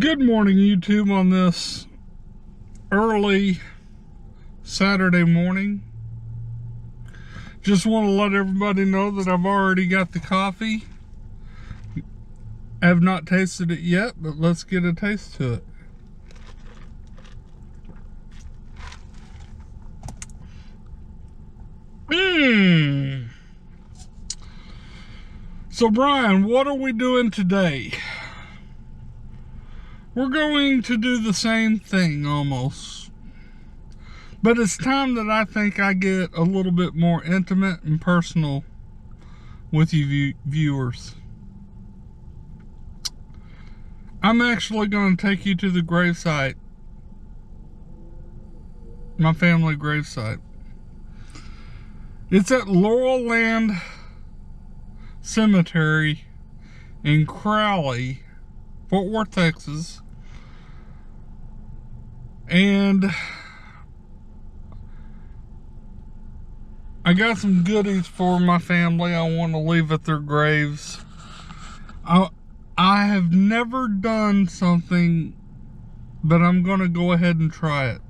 Good morning, YouTube, on this early Saturday morning. Just want to let everybody know that I've already got the coffee. I have not tasted it yet, but let's get a taste to it. So Brian, what are we doing today? We're going to do the same thing almost. But it's time that I think I get a little bit more intimate and personal with you viewers. I'm actually going to take you to the gravesite. My family gravesite. It's at Laurel Land Cemetery in Crowley, Fort Worth, Texas. And I got some goodies for my family I want to leave at their graves. I have never done something, but I'm going to go ahead and try it.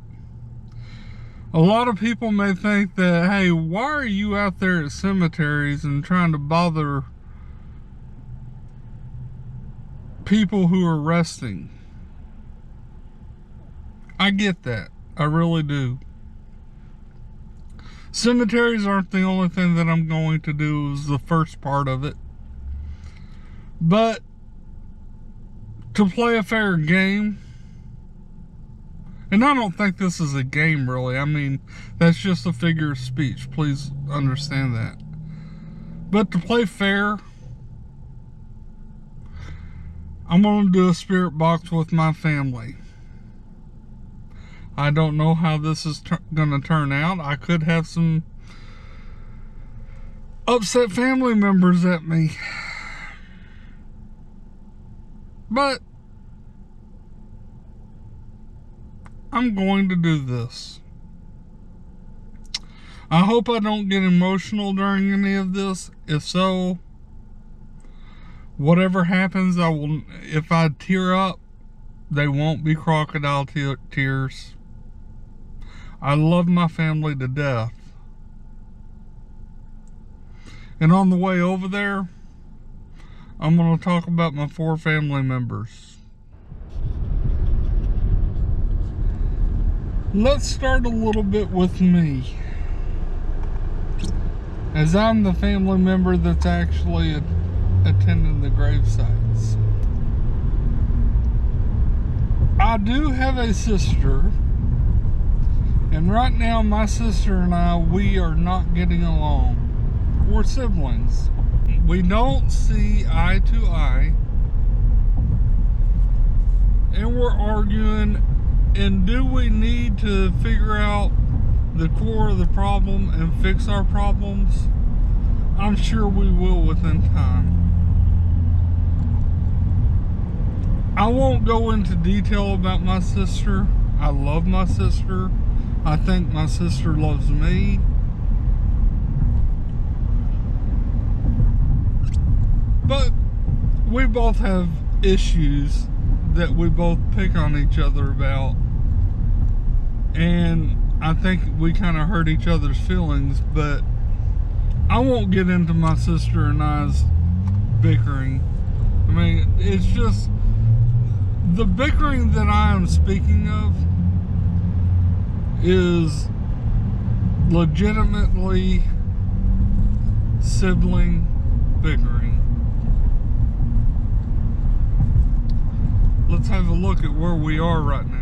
A lot of people may think that, hey, why are you out there at cemeteries and trying to bother people who are resting? I get that. I really do. Cemeteries aren't the only thing that I'm going to do, is the first part of it. But to play a fair game, and I don't think this is a game really, I mean, that's just a figure of speech, please understand that. But to play fair, I'm going to do a spirit box with my family. I don't know how this is going to turn out. I could have some upset family members at me. But I'm going to do this. I hope I don't get emotional during any of this. If so, whatever happens, I will. If I tear up, they won't be crocodile tears. I love my family to death. And on the way over there, I'm going to talk about my 4 family members. Let's start a little bit with me, as I'm the family member that's actually attending the grave sites. I do have a sister, and right now my sister and I, we are not getting along. We're siblings. We don't see eye to eye, and we're arguing. And do we need to figure out the core of the problem and fix our problems? I'm sure we will within time. I won't go into detail about my sister. I love my sister. I think my sister loves me. But we both have issues that we both pick on each other about, and I think we kind of hurt each other's feelings. But I won't get into my sister and I's bickering. I mean, it's just the bickering that I am speaking of is legitimately sibling bickering. Let's have a look at where we are right now.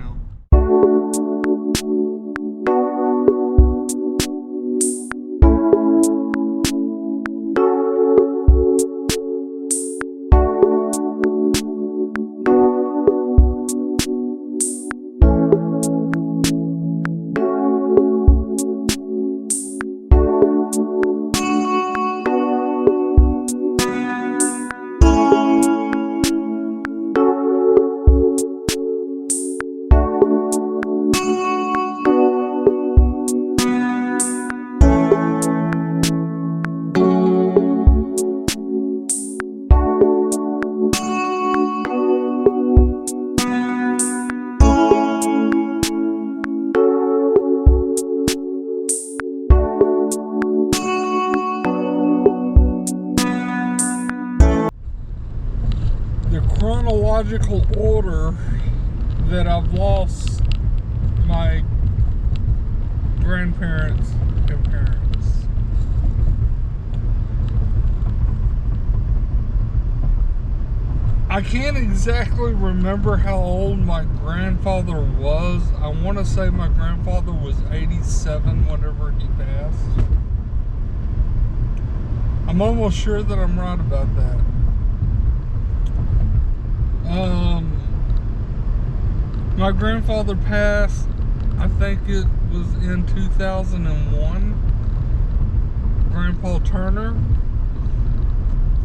chronological order that I've lost my grandparents and parents. I can't exactly remember how old my grandfather was. I want to say my grandfather was 87 whenever he passed. I'm almost sure that I'm right about that. My grandfather passed, I think it was in 2001. Grandpa Turner.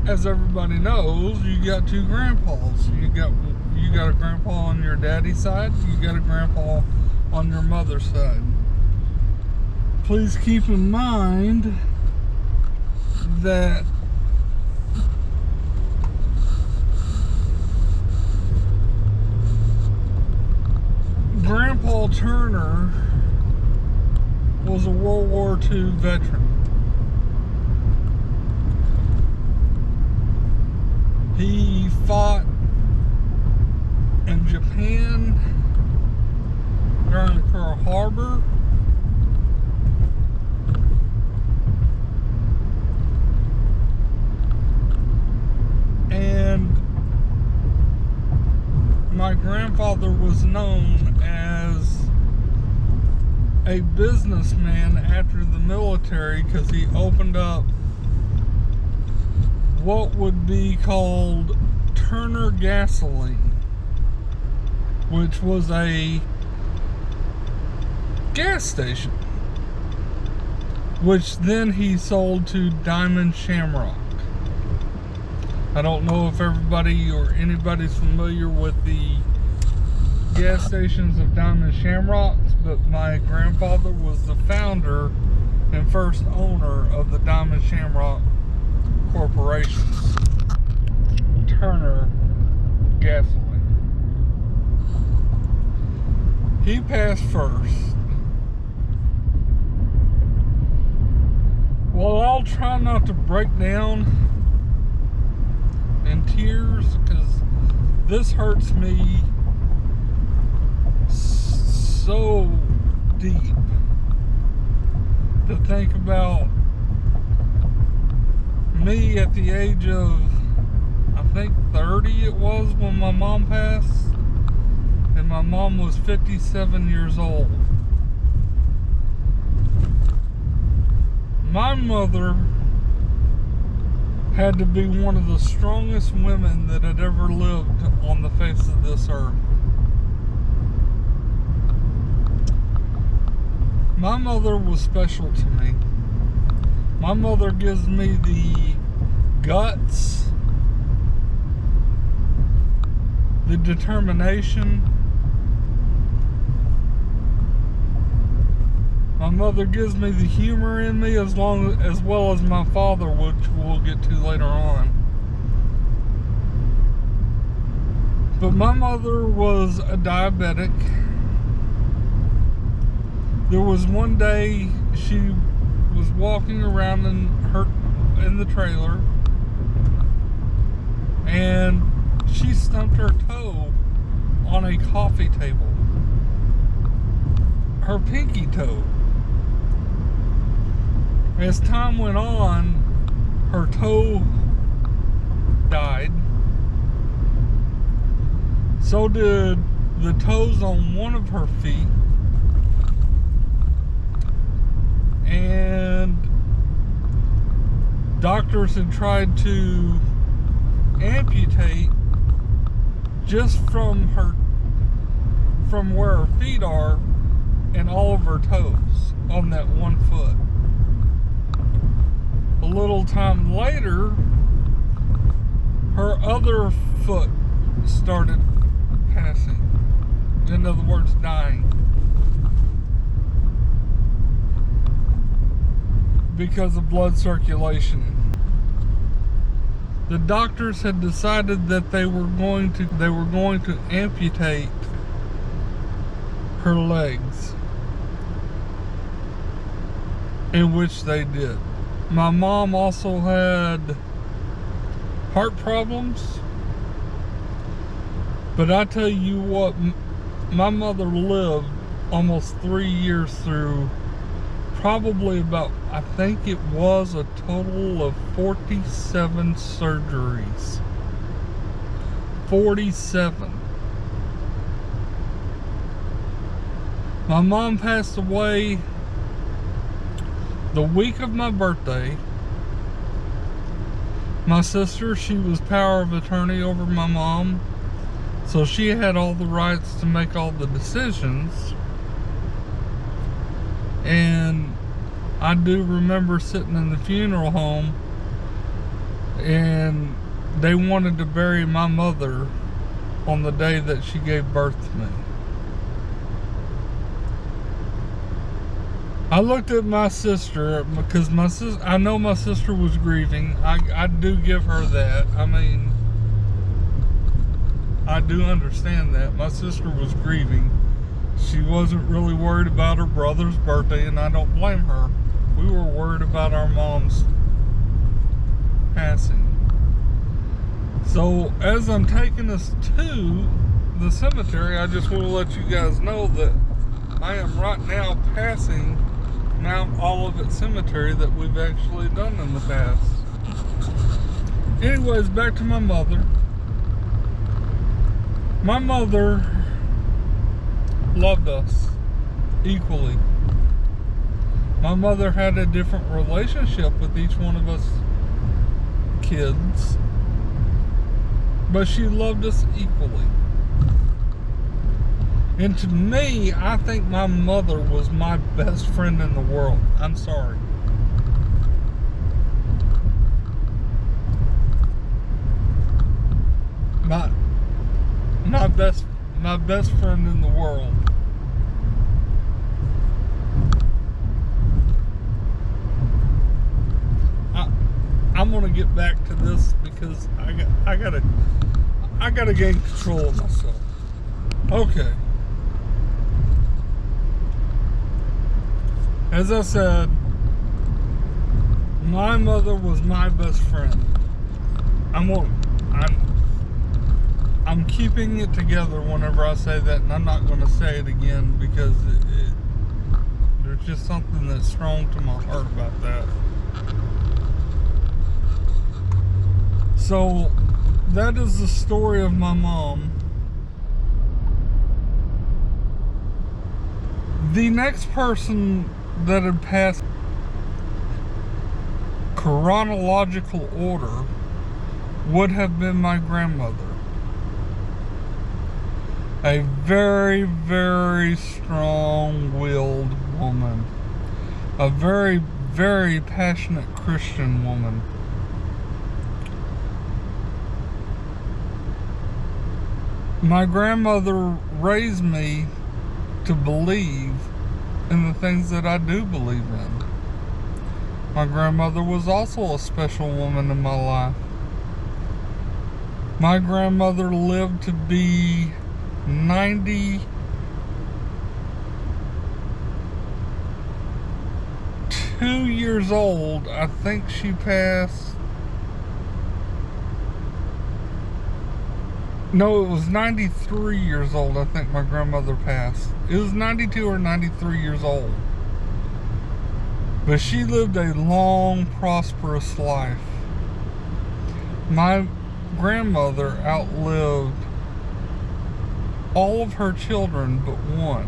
As everybody knows, you got two grandpas. You got a grandpa on your daddy's side, you got a grandpa on your mother's side. Please keep in mind that Grandpa Turner was a World War II veteran. He fought in Japan during Pearl Harbor. And my grandfather was known as a businessman after the military because he opened up what would be called Turner Gasoline, which was a gas station, which then he sold to Diamond Shamrock. I don't know if everybody or anybody's familiar with the gas stations of Diamond Shamrocks, but my grandfather was the founder and first owner of the Diamond Shamrock Corporation, Turner Gasoline. He passed first. Well, I'll try not to break down in tears because this hurts me so deep to think about me at the age of, I think 30 it was when my mom passed, and my mom was 57 years old. My mother had to be one of the strongest women that had ever lived on the face of this earth. My mother was special to me. My mother gives me the guts, the determination. My mother gives me the humor in me as well as my father, which we'll get to later on. But my mother was a diabetic. There was one day she was walking around in the trailer, and she stumped her toe on a coffee table. Her pinky toe. As time went on, her toe died. So did the toes on one of her feet. And doctors had tried to amputate just from where her feet are and all of her toes on that one foot. A little time later, her other foot started passing. In other words, dying. Because of blood circulation. The doctors had decided that they were going to amputate her legs, in which they did. My mom also had heart problems, But I tell you what, my mother lived almost 3 years through probably about, I think it was a total of 47 surgeries. 47. My mom passed away the week of my birthday. My sister, she was power of attorney over my mom, so she had all the rights to make all the decisions. And I do remember sitting in the funeral home, and they wanted to bury my mother on the day that she gave birth to me. I looked at my sister, because I know my sister was grieving. I do give her that. I mean, I do understand that. My sister was grieving. She wasn't really worried about her brother's birthday, and I don't blame her. We were worried about our mom's passing. So, as I'm taking us to the cemetery, I just want to let you guys know that I am right now passing Mount Olivet Cemetery that we've actually done in the past. Anyways, back to my mother. My mother loved us equally. My mother had a different relationship with each one of us kids, but she loved us equally. And to me, I think my mother was my best friend in the world. I'm sorry. My best friend in the world. I'm gonna get back to this because I gotta gain control of myself. Okay. As I said, my mother was my best friend. I'm keeping it together whenever I say that, and I'm not going to say it again because there's just something that's strong to my heart about that. So, that is the story of my mom. The next person that had passed chronological order would have been my grandmother. A very, very strong-willed woman. A very, very passionate Christian woman. My grandmother raised me to believe in the things that I do believe in. My grandmother was also a special woman in my life. My grandmother lived to be 92 years old. I think she passed. No, it was 93 years old. I think my grandmother passed. It was 92 or 93 years old. But she lived a long, prosperous life. My grandmother outlived all of her children but one.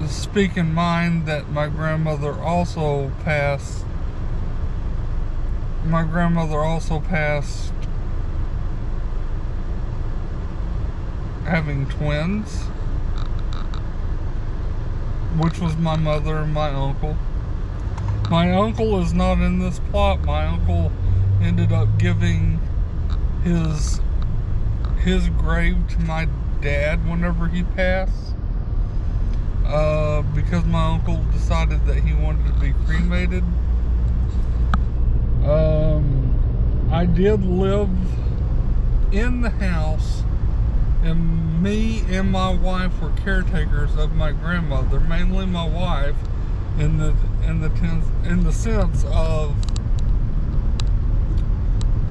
Speak in mind that my grandmother also passed having twins, which was my mother and my uncle. My uncle is not in this plot. My uncle ended up giving his grave to my dad whenever he passed, because my uncle decided that he wanted to be cremated. I did live in the house, and me and my wife were caretakers of my grandmother, mainly my wife, in the sense of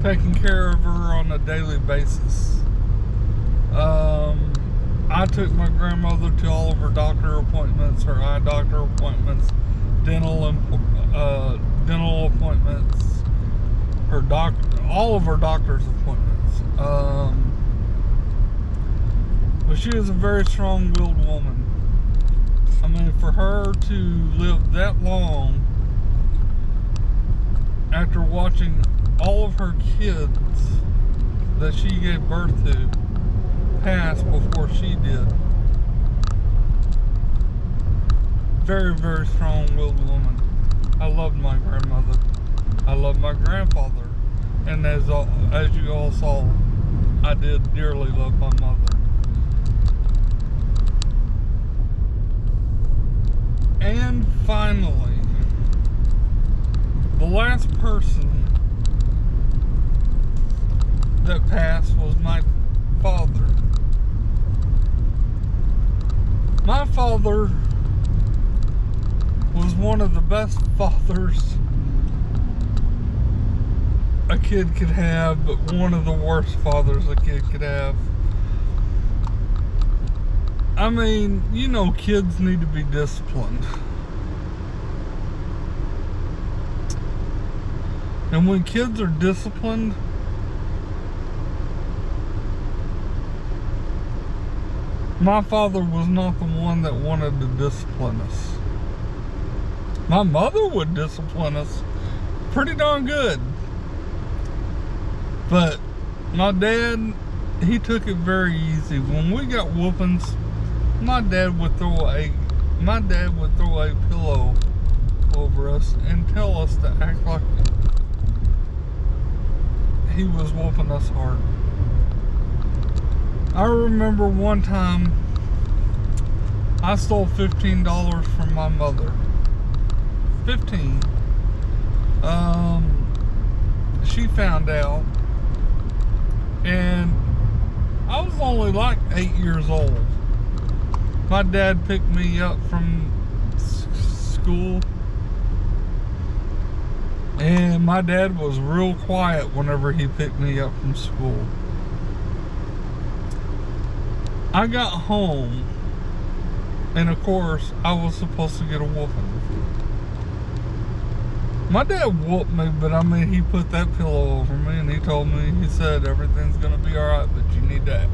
taking care of her on a daily basis. I took my grandmother to all of her doctor appointments, her eye doctor appointments, dental appointments, all of her doctor's appointments. But she is a very strong-willed woman. I mean, for her to live that long after watching all of her kids that she gave birth to pass before she did. Very, very strong-willed woman. I loved my grandmother. I loved my grandfather. And as you all saw, I did dearly love my mother. And finally, the last person that passed was my father. My father was one of the best fathers a kid could have, but one of the worst fathers a kid could have. I mean, you know, kids need to be disciplined. And when kids are disciplined, my father was not the one that wanted to discipline us. My mother would discipline us pretty darn good. But my dad, he took it very easy. When we got whoopings, my dad would throw a pillow over us and tell us to act like he was whooping us hard. I remember one time I stole $15 from my mother. 15. She found out, and I was only like 8 years old. My dad picked me up from school, and my dad was real quiet whenever he picked me up from school. I got home, and of course, I was supposed to get a whooping. My dad whooped me, but I mean, he put that pillow over me, and he told me, he said, everything's gonna be alright, but you need to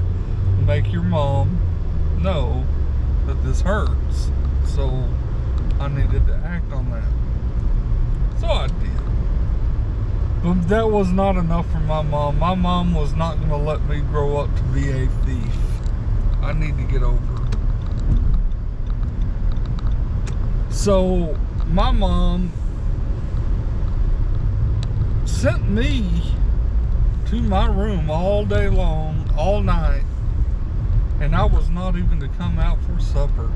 make your mom know that this hurts. So, I needed to act on that. So I did. But that was not enough for my mom. My mom was not gonna let me grow up to be a thief. I need to get over it. So, my mom sent me to my room all day long, all night, and I was not even to come out for supper.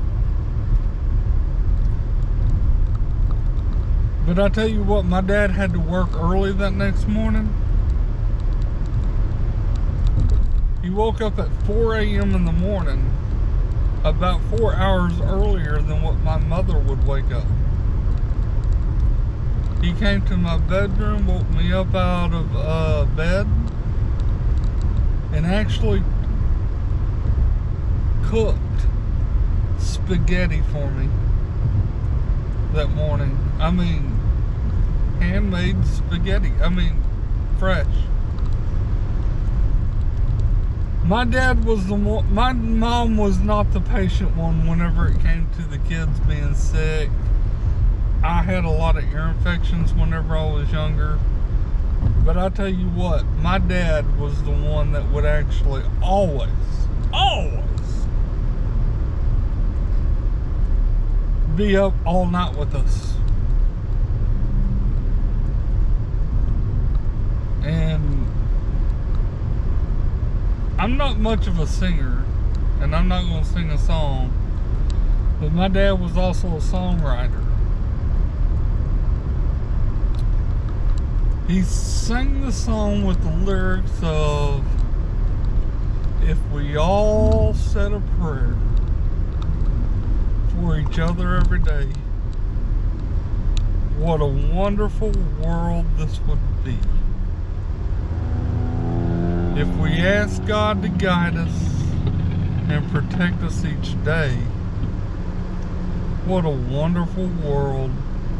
But I tell you what, my dad had to work early that next morning. He woke up at 4 a.m. in the morning, about 4 hours earlier than what my mother would wake up. He came to my bedroom, woke me up out of bed, and actually cooked spaghetti for me that morning. I mean, handmade spaghetti. I mean, fresh. My dad was the one, my mom was not the patient one whenever it came to the kids being sick. I had a lot of ear infections whenever I was younger. But I tell you what, my dad was the one that would actually always be up all night with us. And I'm not much of a singer, and I'm not going to sing a song, but my dad was also a songwriter. He sang the song with the lyrics of, if we all said a prayer for each other every day, what a wonderful world this would be. If we ask God to guide us and protect us each day, what a wonderful world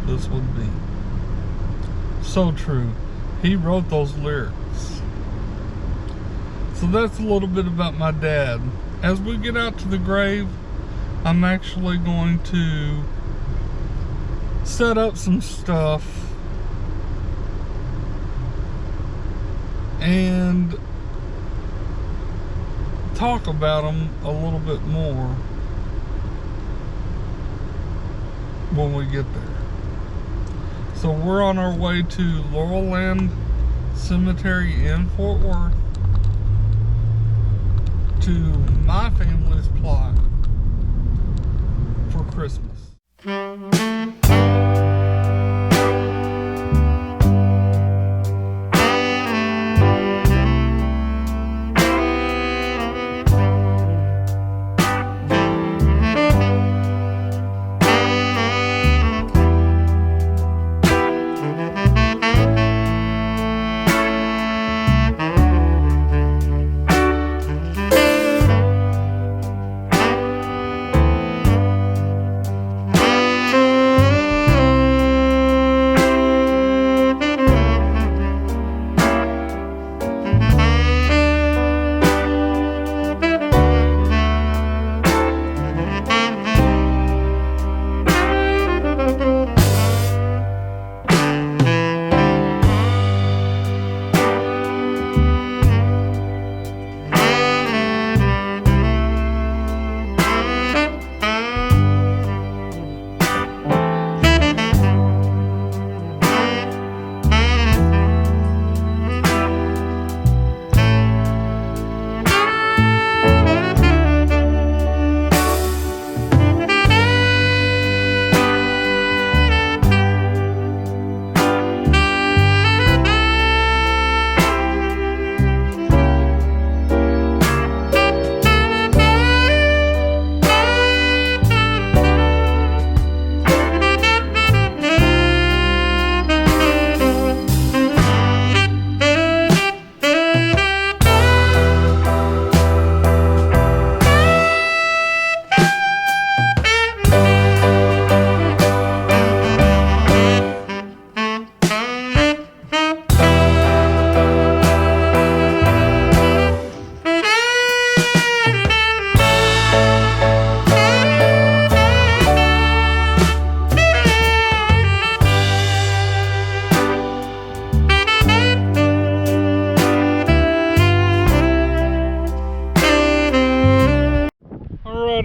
this would be. So true. He wrote those lyrics. So that's a little bit about my dad. As we get out to the grave, I'm actually going to set up some stuff and talk about them a little bit more when we get there. So we're on our way to Laurel Land Cemetery in Fort Worth to my family's plot for Christmas.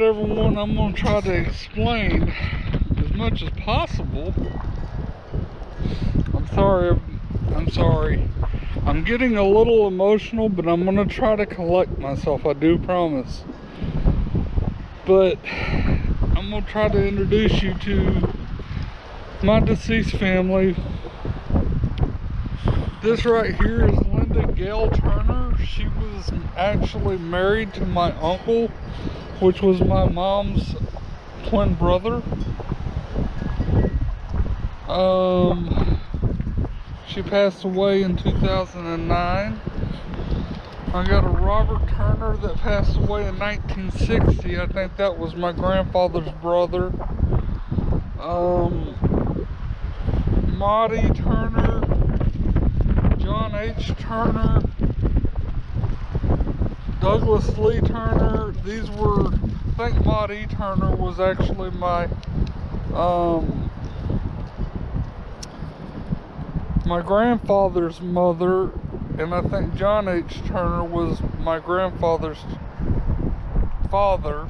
Everyone, I'm going to try to explain as much as possible. I'm sorry. I'm getting a little emotional, but I'm going to try to collect myself, I do promise. But I'm going to try to introduce you to my deceased family. This right here is Linda Gail Turner. She was actually married to my uncle, which was my mom's twin brother. She passed away in 2009. I got a Robert Turner that passed away in 1960. I think that was my grandfather's brother. Maudie Turner, John H. Turner, Douglas Lee Turner. These were, I think Maudie Turner was actually my my grandfather's mother, and I think John H. Turner was my grandfather's father.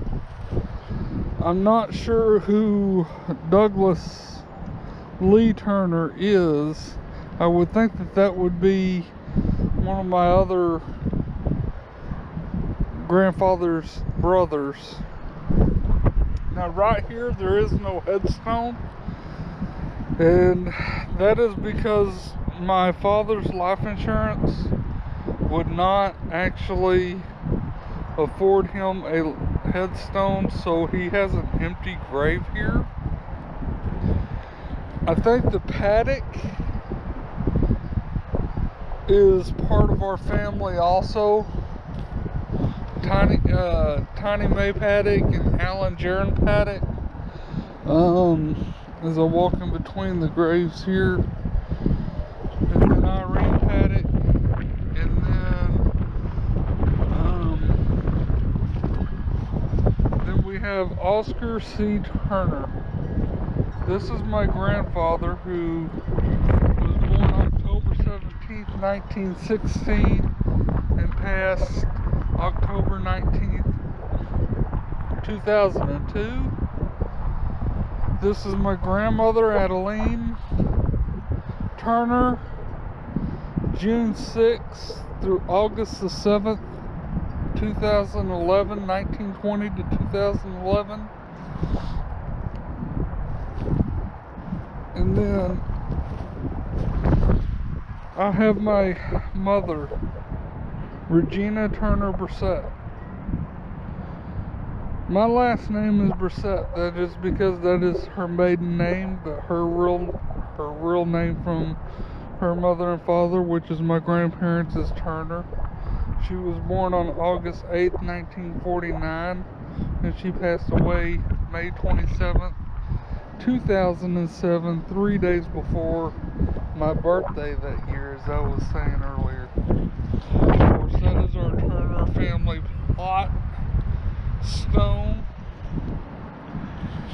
I'm not sure who Douglas Lee Turner is. I would think that that would be one of my other grandfather's brothers. Now right here there is no headstone, and that is because my father's life insurance would not actually afford him a headstone, so he has an empty grave here. I think the paddock is part of our family also. Tiny Mae Paddock and Alan Jaron Paddock. As I walk in between the graves here, and then Irene Paddock, and then we have Oscar C. Turner. This is my grandfather, who was born October 17th, 1916, and passed October 19th, 2002. This is my grandmother, Adeline Turner, June 6th through August the 7th, 2011, 1920 to 2011. And then I have my mother, Regina Turner Brissett. My last name is Brissett. That is because that is her maiden name, but her real name from her mother and father, which is my grandparents, is Turner. She was born on August 8th, 1949, and she passed away May 27th, 2007, 3 days before my birthday that year, as I was saying earlier. Of course, that is our Turner family plot stone.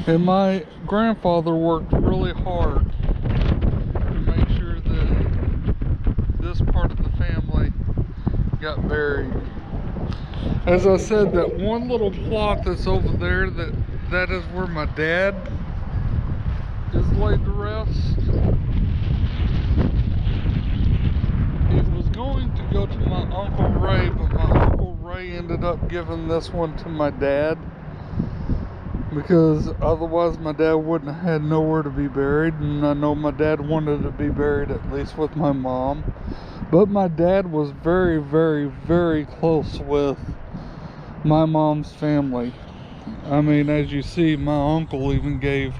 And my grandfather worked really hard to make sure that this part of the family got buried. As I said, that one little plot that's over there, that is where my dad is laid to rest. It was going to go to my Uncle Ray, but my Uncle Ray ended up giving this one to my dad, because otherwise my dad wouldn't have had nowhere to be buried, and I know my dad wanted to be buried at least with my mom. But my dad was very, very, very close with my mom's family. I mean, as you see, my uncle even gave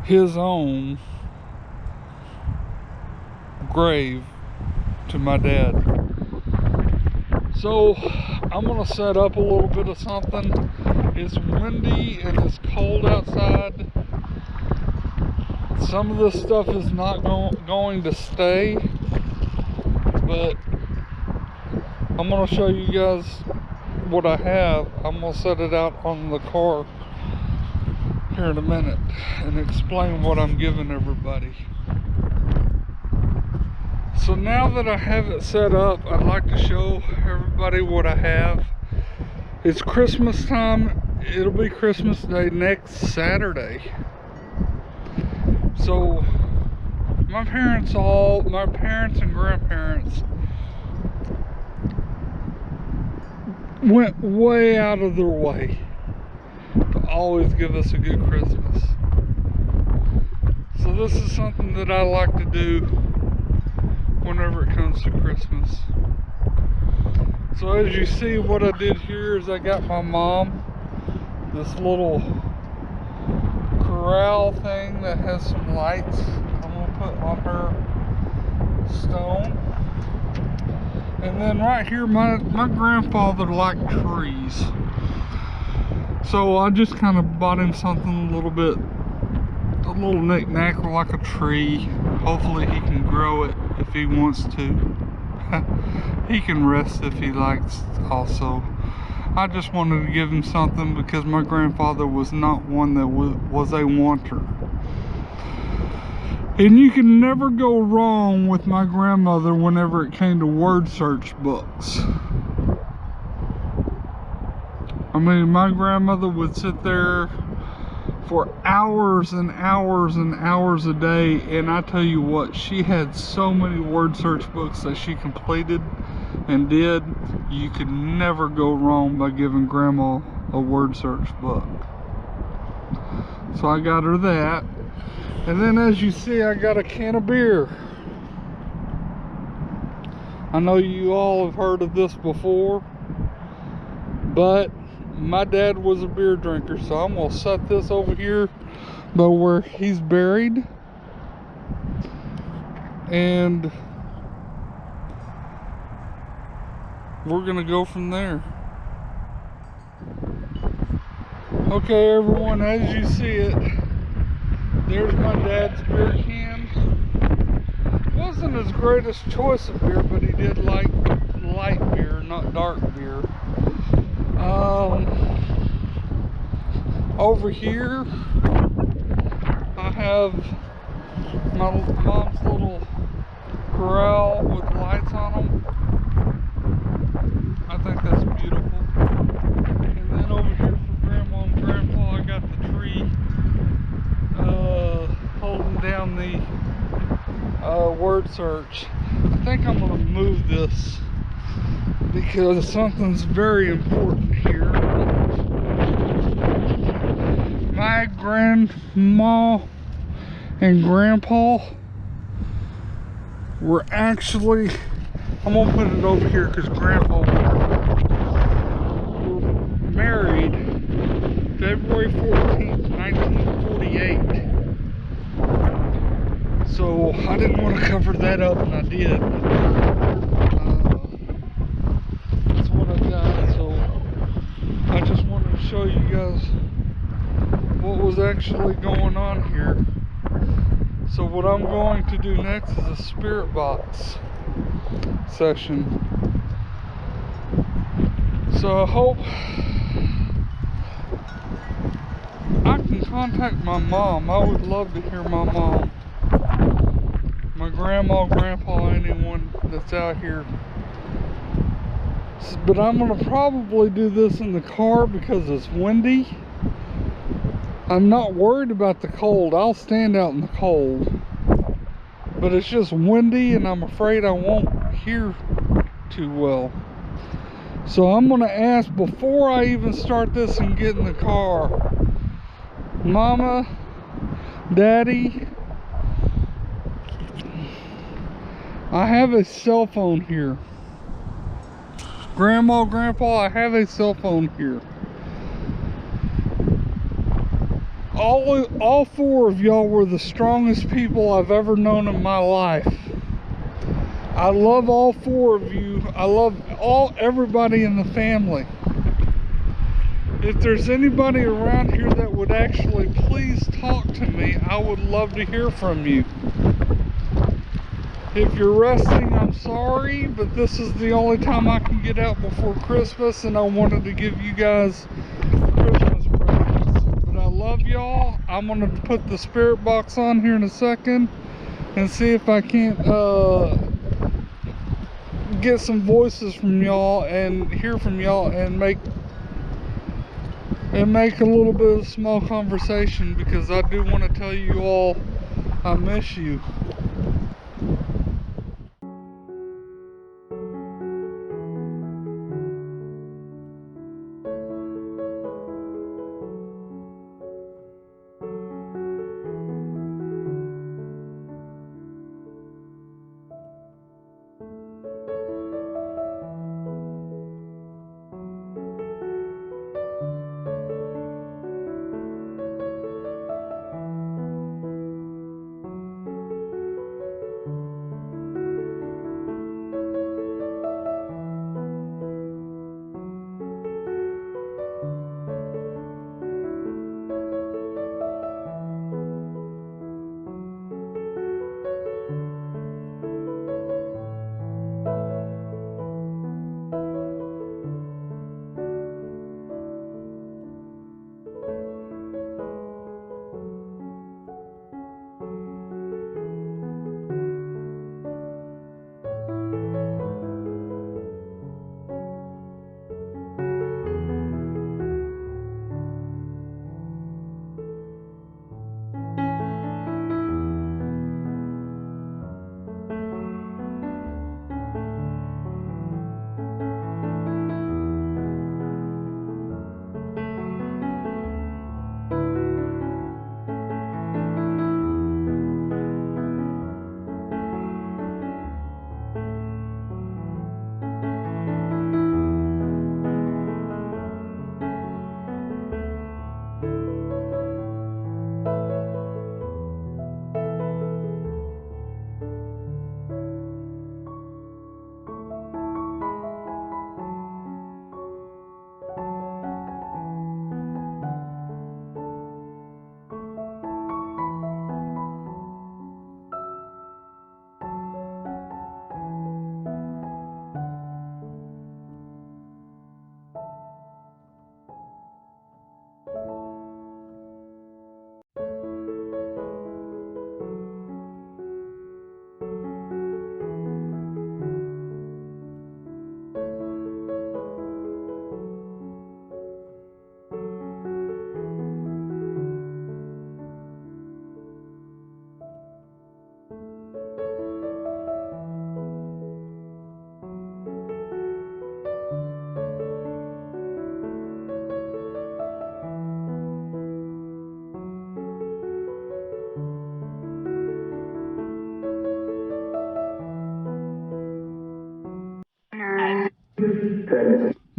his own grave to my dad. So I'm gonna set up a little bit of something. It's windy and it's cold outside. Some of this stuff is not going to stay, but I'm gonna show you guys what I have. I'm gonna set it out on the car here in a minute and explain what I'm giving everybody. So now that I have it set up, I'd like to show everybody what I have. It's Christmas time. It'll be Christmas Day next Saturday. So my parents and grandparents went way out of their way to always give us a good Christmas. So this is something that I like to do whenever it comes to Christmas. So as you see, what I did here is I got my mom this little corral thing that has some lights I'm gonna put on her stone. And then right here, my grandfather liked trees, so I just kind of bought him something a little knick-knack like a tree. Hopefully he can grow it if he wants to. He can rest if he likes also. I just wanted to give him something because my grandfather was not one that was a wanter. And you can never go wrong with my grandmother whenever it came to word search books. I mean, my grandmother would sit there for hours and hours and hours a day, and I tell you what, she had so many word search books that she completed and did. You could never go wrong by giving grandma a word search book. So I got her that. And then as you see, I got a can of beer. I know you all have heard of this before, but my dad was a beer drinker, so I'm gonna set this over here by where he's buried, and we're gonna go from there. Okay, everyone, as you see it, there's my dad's beer can. Wasn't his greatest choice of beer, but he did like light beer, not dark beer. Over here, I have my mom's little corral with lights on them. I think that's beautiful. And then over here for Grandma and Grandpa, I got the tree holding down the word search. I think I'm going to move this because something's very important here. My grandma and grandpa were actually, I'm going to put it over here because grandpa were married February 14th, 1948. So I didn't want to cover that up, and I did. That's what I got. So I just wanted to show you guys what was actually going on here. So what I'm going to do next is a spirit box session. So I hope I can contact my mom. I would love to hear my mom, my grandma, grandpa, anyone that's out here. But I'm going to probably do this in the car because it's windy. I'm not worried about the cold. I'll stand out in the cold. But it's just windy and I'm afraid I won't hear too well. So I'm going to ask before I even start this and get in the car. Mama, Daddy, I have a cell phone here. Grandma, Grandpa, I have a cell phone here. All four of y'all were the strongest people I've ever known in my life. I love all four of you. I love everybody in the family. If there's anybody around here that would actually please talk to me, I would love to hear from you. If you're resting, I'm sorry, but this is the only time I can get out before Christmas, and I wanted to give you guys Christmas presents. But I love y'all. I'm going to put the spirit box on here in a second and see if I can't get some voices from y'all and hear from y'all and make a little bit of small conversation, because I do want to tell you all I miss you.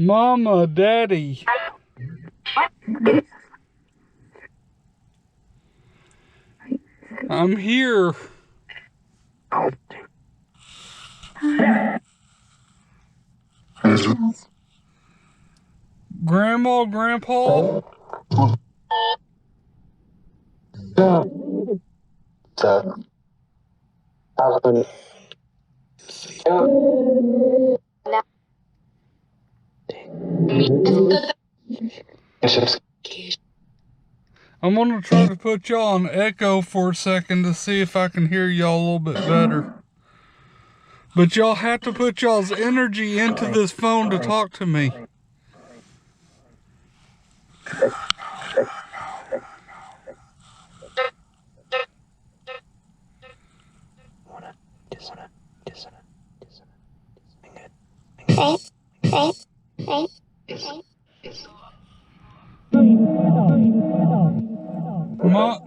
Mama, Daddy. I'm here. Grandma, Grandpa? I'm gonna try to put y'all on echo for a second to see if I can hear y'all a little bit better. But y'all have to put y'all's energy into this phone to talk to me.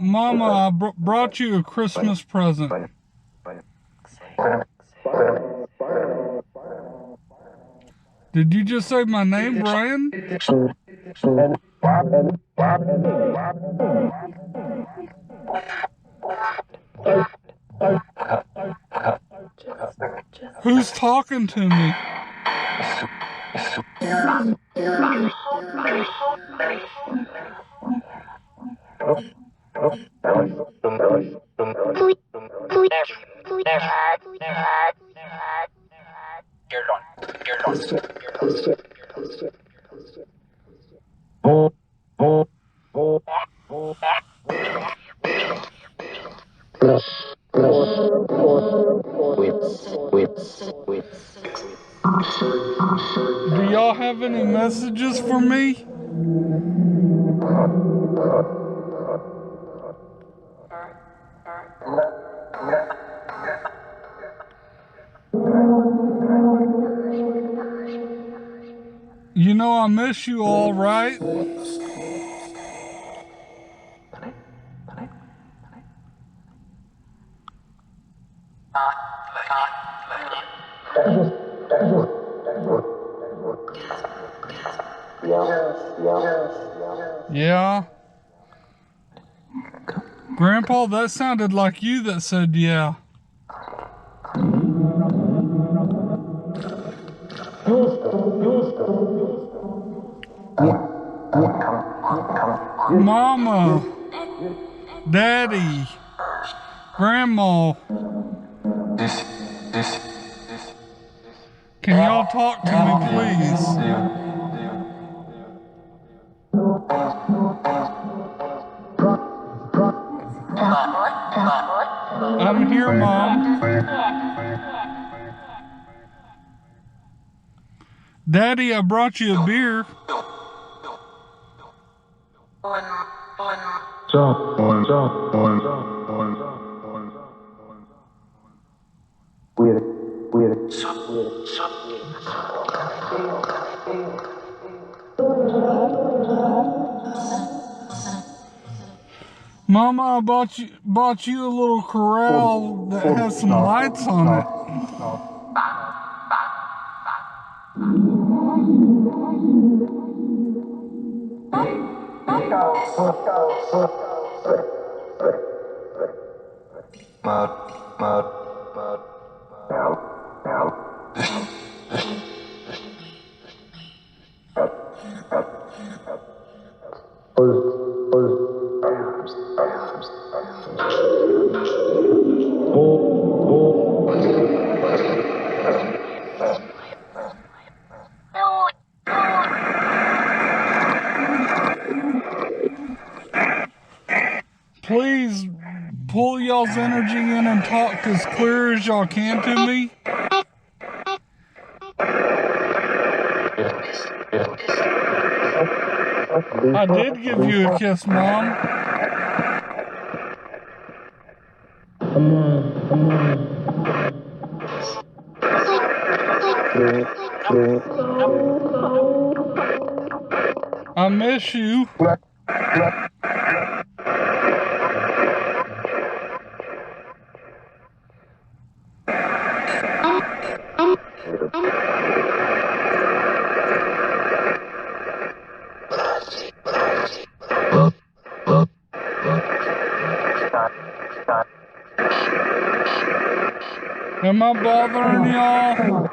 Mama, I brought you a Christmas present. Did you just say my name, Brian? Who's talking to me? Do y'all have any messages for me? You know I miss you all, right? Yeah. Grandpa, that sounded like you that said yeah. Mama, Daddy, Grandma, can y'all talk to me, please? I'm here, Mom. Daddy, I brought you a beer. Mama, I bought you a little corral that has some lights on it. Please pull y'all's energy in and talk as clear as y'all can to me. I did give you a kiss, Mom. I miss you. Am I bothering y'all?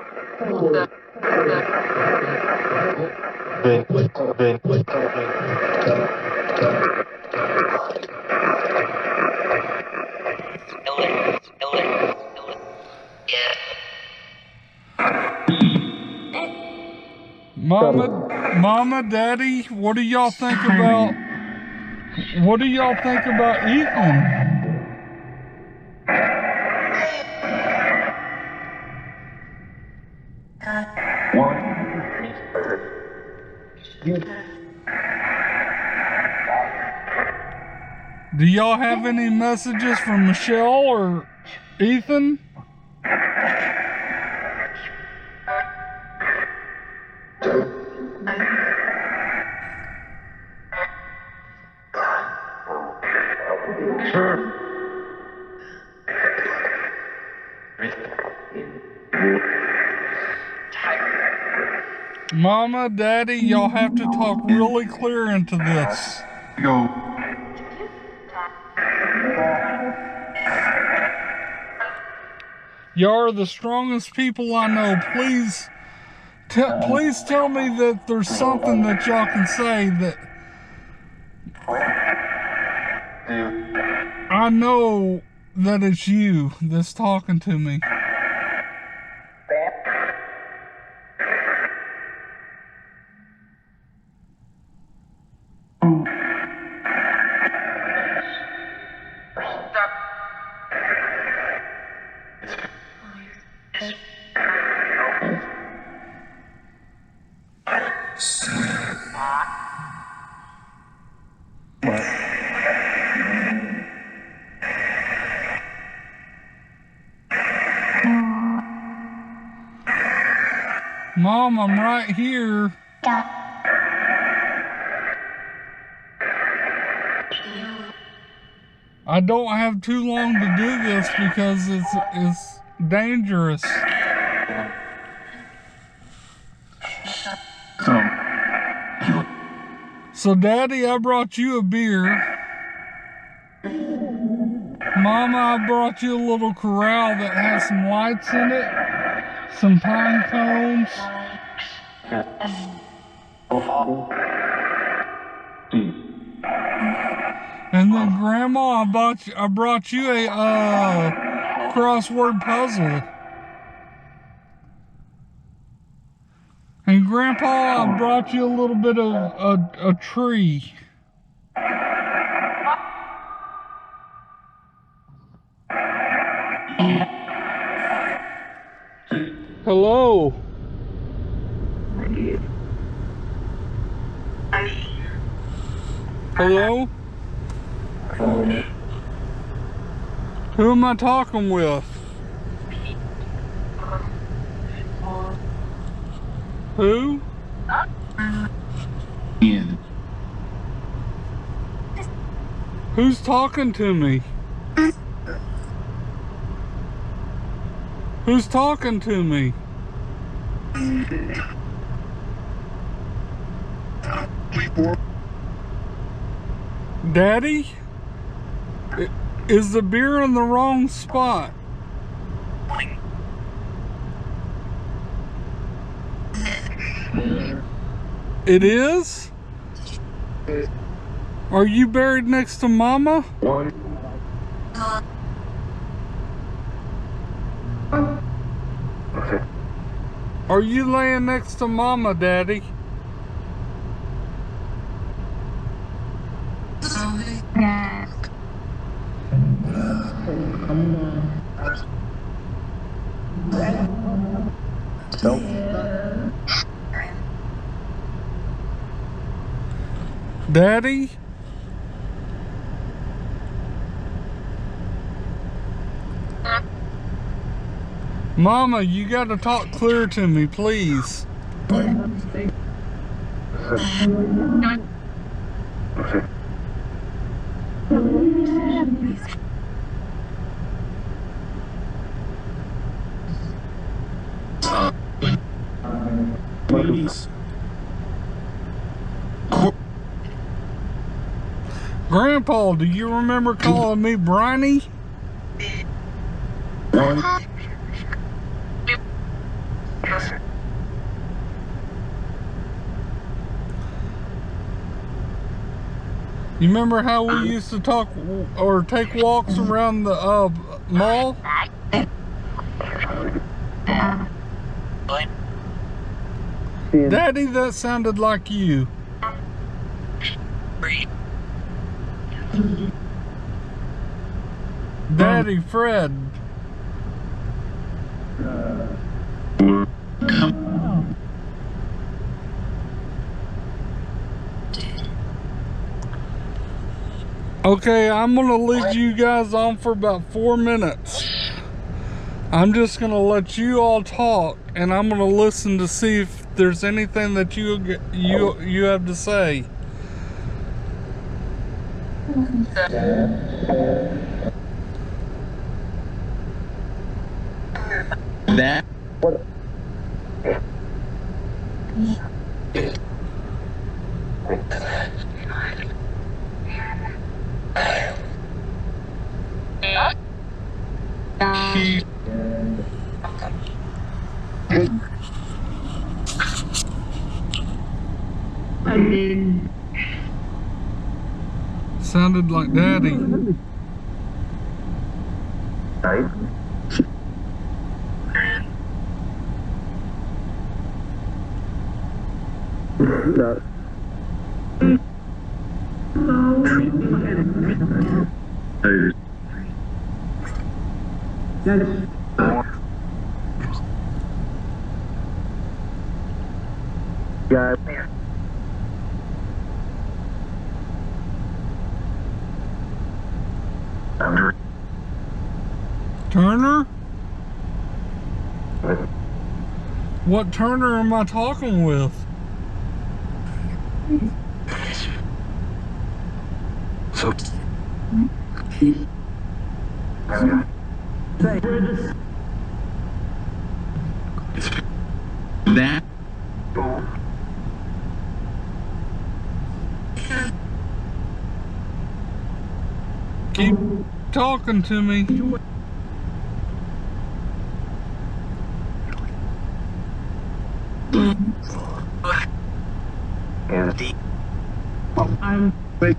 Mama, Daddy, what do y'all think about Ethan? Do y'all have any messages from Michelle or Ethan? Mama, Daddy, y'all have to talk really clear into this. Go. Y'all are the strongest people I know. Please tell me that there's something that y'all can say that I know that it's you that's talking to me. Mom, I'm right here. I don't have too long to do this because it's dangerous. So, Daddy, I brought you a beer. Mama, I brought you a little corral that has some lights in it, some pine cones. And then, Grandma, I brought you a crossword puzzle. And Grandpa, I brought you a little bit of a tree. Hello. Hello? Who am I talking with? Who? Ian. Who's talking to me? Who's talking to me? Daddy? Is the beer in the wrong spot? It is? Are you buried next to Mama? Are you laying next to Mama, Daddy? Daddy? Mama, you gotta talk clear to me, please. Please. Grandpa, do you remember calling me Briny? You remember how we used to talk or take walks around the mall? Daddy, that sounded like you. Daddy, Fred. Okay, I'm gonna lead you guys on for about 4 minutes. I'm just gonna let you all talk, and I'm gonna listen to see if there's anything that you have to say. That. Sounded like Daddy. Turner? What Turner am I talking with? So. That. Keep talking to me. I'm wait.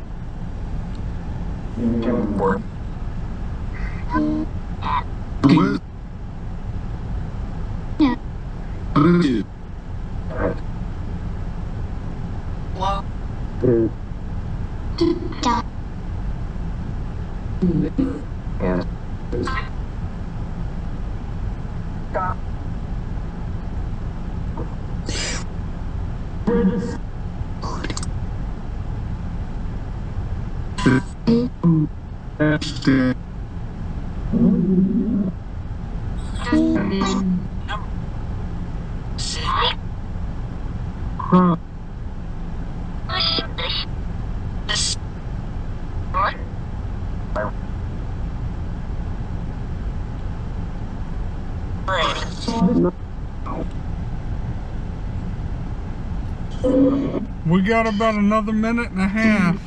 We got about another minute and a half.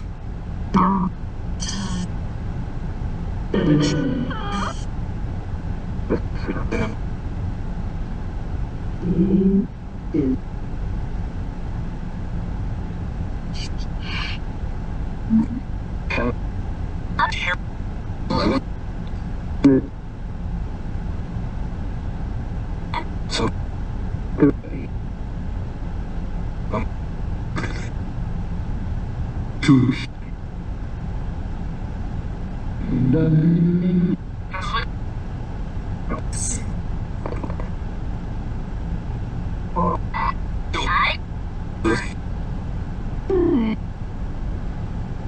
So.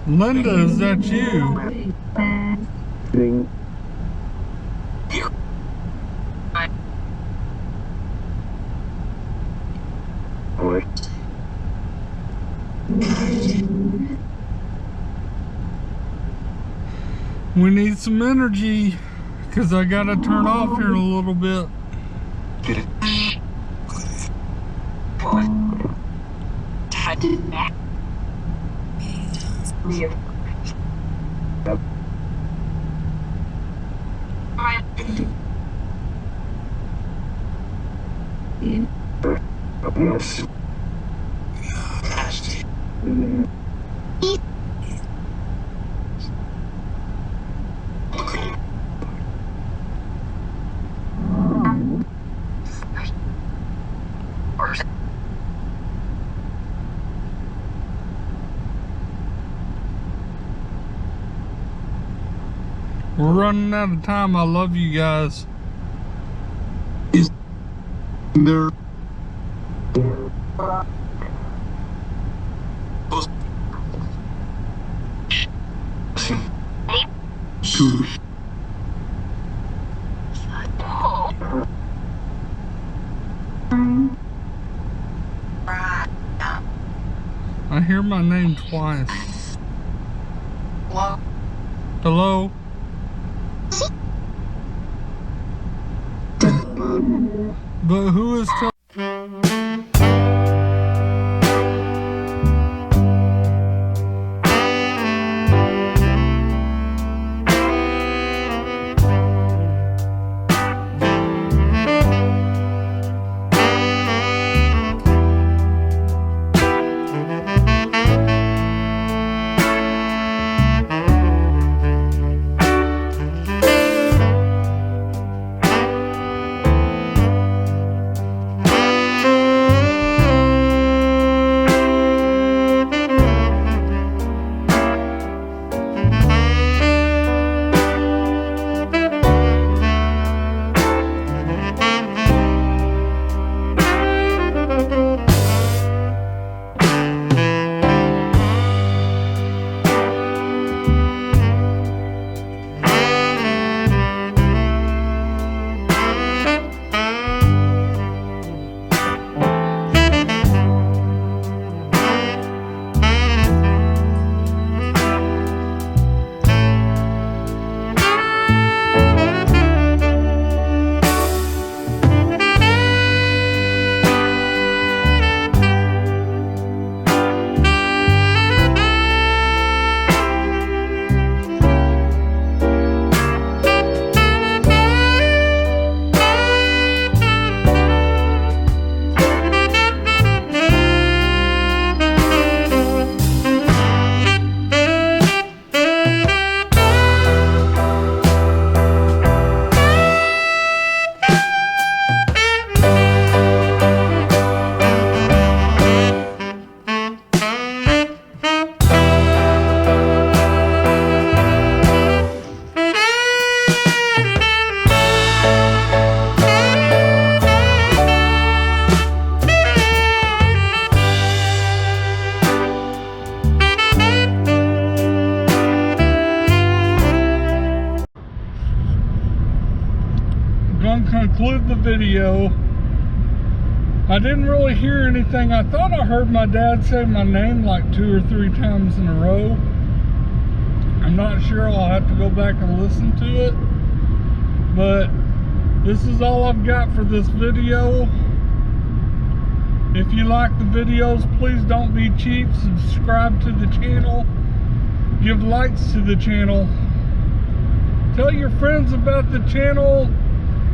Linda, is that you? We need some energy, because I got to turn off here in a little bit. We're running out of time. I love you guys. Is there two? I hear my name twice. Hello? But who is telling? Conclude the video. I didn't really hear anything. I thought I heard my dad say my name like 2 or 3 times in a row. I'm not sure. I'll have to go back and listen to it. But this is all I've got for this video. If you like the videos, please don't be cheap. Subscribe to the channel. Give likes to the channel. Tell your friends about the channel.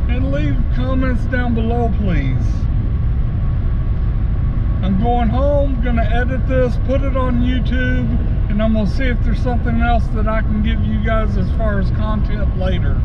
And leave comments down below, please. I'm going home, gonna edit this, put it on YouTube, and I'm gonna see if there's something else that I can give you guys as far as content later.